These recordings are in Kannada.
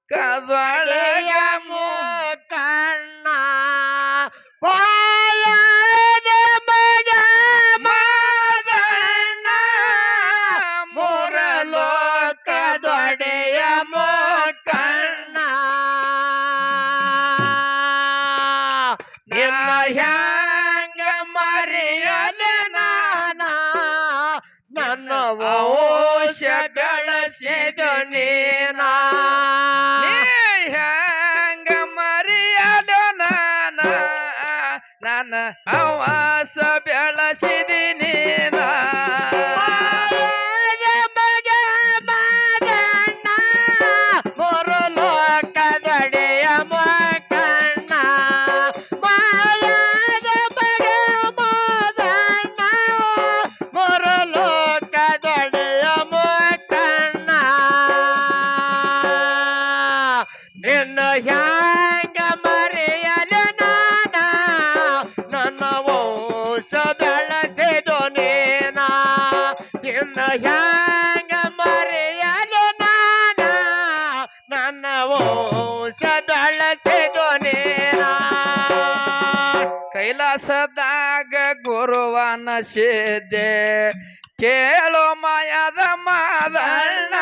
ಕದೊಳಗ ಕಣ್ಣ ಪಾಯದ ಮಗ ಮಾದಣ್ಣ ಮೂರ ಲೋಕದೊಡೆಯ ಕಣ್ಣ ನಿನ್ನ ಹ್ಯಾಂಗ ಮರೆಯಲೆ ನಾನ ನನ್ನ ವಂಶ ಬೆಳೆಸಿದ ನೀನ ಹೆಂಗ ಮರೆಯಲು ನನ್ನ ಹವಾಸ ಬೆಳೆಸಿದಿ ನೀನ ಮಗ ಮಾದಣ್ಣ ಮೂರು ಲೋಕದೊಡೆಯ ಕಣ್ಣ ಮಾಯದ ಮಗ ಮಾದಣ್ಣ ಮೂರು ಲೋಕದೊಡೆಯ ಕಣ್ಣ ನಿನ್ನ ಹ್ಯಾಂಗ ಮರೆಯಲು ನಾನ ನನ್ನ ವಂಶ ಬೆಳೆಸಿದು ನೀನ ನಿನ್ನ ಹ್ಯಾಂಗ ಮರೆಯಲು ನಾನ ನನ್ನ ವಂಶ ಬೆಳೆಸಿದು ನೀನ ಕೈಲಾಸದಾಗ ಗುರುವನ ಸಿದ್ದೆ ಕೇಳೋ ಮಾಯದ ಮಾದಣ್ಣ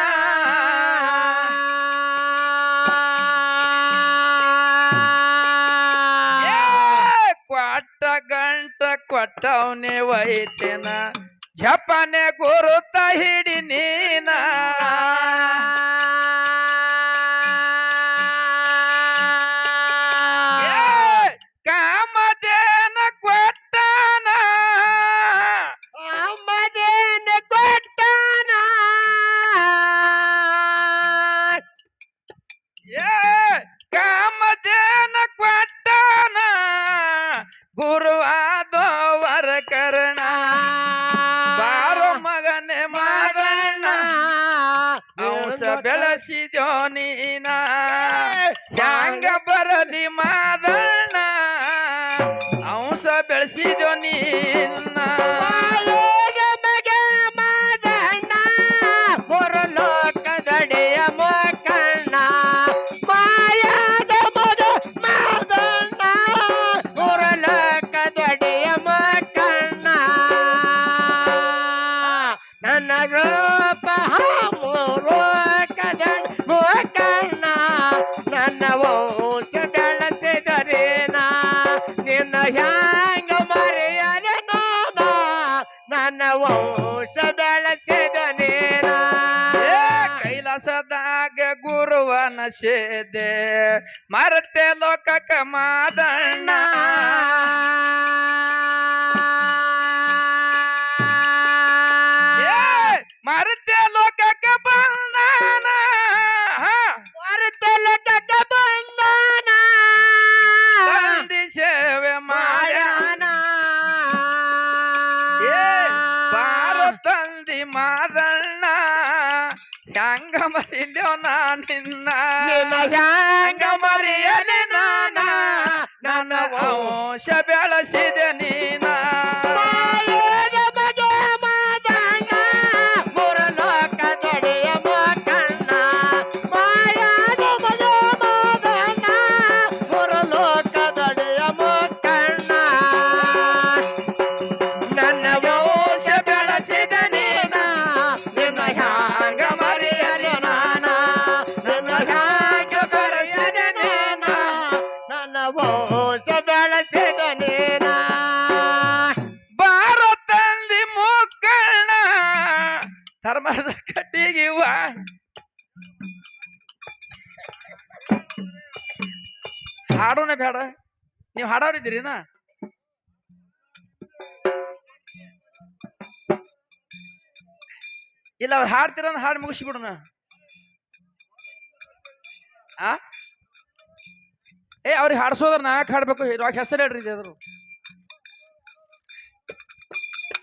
ಕೊಟ್ಟ ಗಂಟ ಕೊಟ್ಟವನೇ ವೈದ್ಯನ ಜಪನೆ ಗುರುತ ಹಿಡಿ ನೀನ ಕಾಮದೇನ ಕೊಟ್ಟನ ಅಮ್ಮದೇನ ಕೊಟ್ಟನ ಕಾಮದೇನ ಕೊಟ್ಟನ ಗುರುವಾದವರ ಕರ್ಣ ಬಾರೋ ಮಗನೆ ಮಾದಣ್ಣ ಅಂಶ ಬೆಳೆಸಿದ್ಯೋ ನೀನ ಹ್ಯಾಂಗ ಬರಲಿ ಮಾದಣ್ಣ ಅಂಶ ಬೆಳೆಸಿದ್ಯೋ ನೀನ ಮಗ ಮಾದಣ್ಣ ಮೂರು ಲೋಕದೊಡೆಯ ಕಣ್ಣ ಮಾಯದ ಮಗ ಮಾದಣ್ಣ ಮೂರು ಲೋಕದೊಡೆಯ ಕಣ್ಣ ನನ್ನ ರೂಪ ಮೂರು ಕಣ್ಣ ನನ್ನ ವಂಶ ಬೆಳೆಸಿದರೇನ ನಿನ್ನ ಹ್ಯಾಂಗ ಮರೆಯಲೆ ನಾನ ನನ್ನ ವಂಶ ಬೆಳೆಸಿದ ನೀನ ಕೈಲಾಸದಾಗ ಗುರುವನ ಸೇದೆ ಮರತೆ ಲೋಕಕ ಮಾದಣ್ಣ ಮರತೆ ಲೋಕಕ ಬಂದಾನ ಮರೆತ ಲೋಕಕ ಬಂದಾನ ತಂದಿ ಸೇವೆ ಮಾಡ್ಯಾನ ಬಾರೋ ತಂದಿ ಮಾದಣ್ಣ ಹ್ಯಾಂಗ ಮರಿಲ್ಯೋ ನಾ ನಿನ್ನ ನಿನ್ನ ಹ್ಯಾಂಗ ಮರೆಯಲೆ ನಾನ ನನ್ನ ವಂಶ ಬೆಳೆಸಿದೆ ನೀನ ಮಾಯದ ಮಗ ಮಾದಣ್ಣ ಮೂರು ಲೋಕದೊಡೆಯ ಕಣ್ಣ ಮಾಯದ ಮಗ ಮಾದಣ್ಣ ಮೂರು ಲೋಕದೊಡೆಯ ಕಣ್ಣ ನನ್ನ ವಂಶ ಬೆಳೆಸಿದ ನೀನ ನಿನ್ನ ಹ್ಯಾಂಗ ಮರೆಯಲು ನಾನ ನನ್ನ ಹ್ಯಾಂಗ ಬೆಳೆಸಿದ ನೀನ ನನ್ನ ವಂಶ ಬೆಳೆಸಿದ ನೀನ ಬಾರೋ ತಂದಿ ಮುಕ್ಕಣ್ಣ ಧರ್ಮದ ಕಟ್ಟಿಗಿವ ಹಾಡೋಣ ಬೇಡ ನೀವು ಹಾಡೋರಿದ್ದೀರಿನ ಇಲ್ಲ ಅವ್ರು ಹಾಡ್ತೀರ ಹಾಡು ಮುಗಿಸ್ಬಿಡೋಣ ಅವ್ರಿಗೆ ಹಾಡ್ಸೋದ್ರ ನಾಕ್ ಹಾಡ್ಬೇಕು ಇವಾಗ ಹೆಸರು ಹೇಳ್ರಿ ಇದ್ರು